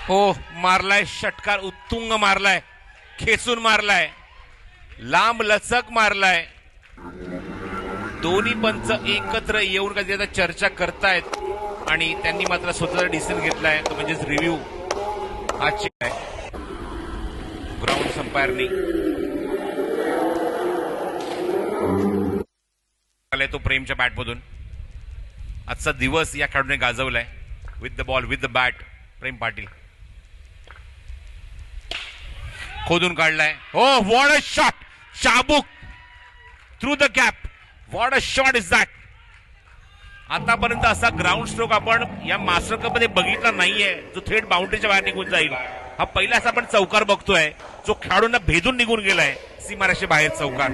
हो, मारलाय षटकार, उत्तुंग मारलाय, खेचून मारलाय, लांब लचक मारलाय. दोन्ही पंच एकत्र येऊन कधी आता चर्चा करतायत आणि त्यांनी मात्र स्वतःचा डिसिजन घेतलाय, तो म्हणजेच रिव्ह्यू हा चेक आहे ग्राउंड संपायरनी आलाय तो प्रेमच्या बॅटमधून. आजचा दिवस या खेळाडूने गाजवलाय. With the ball, with the bat, Prem Patil खोदून काढलाय. हो, व्हॉट अ शॉट, चाबूक through the gap. What a shot is that. आतापर्यंत असा ग्राउंड स्ट्रोक आपण या मास्टर कप मध्ये बघितला नाहीये जो थेट बाउंड्रीच्या बाहेर निघून जाईल. हा पहिला असा आपण चौकार बघतोय जो खेळाडूंना भेदून निघून गेलाय सीमारेषे बाहेर चौकार.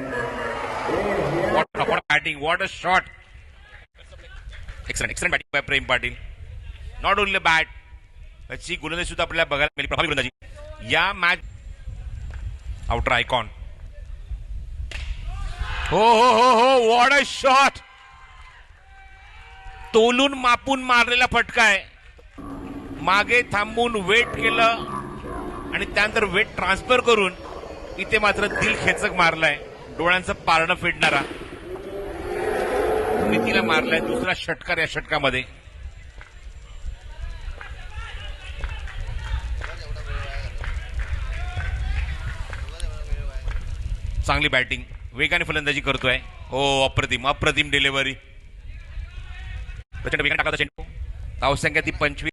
What batting, what a shot. Excellent excellent batting by Prem Patil. Not only bat, त्याची गोलंदाजी सुद्धा आपल्याला बघायला मिळाली, प्रभावी गोलंदाजी या मॅच. Outer icon. हो हो हो हो, व्हॉट अ शॉट. तोलून मापून मारलेला फटका आहे. मागे थांबून वेट केलं आणि त्यानंतर वेट ट्रान्सफर करून इथे मात्र दिल खेचक मारलाय. डोळ्यांचं पारणं फेडणारा मितीला मारलाय. दुसरा षटकार या षटकामध्ये. चांगली बॅटिंग, वेगाने फलंदाजी करतोय. हो, अप्रतिम अप्रतिम डिलिव्हरी. प्रचंड वेगाने टाकायचा चेंडू. धावसंख्या ती 25.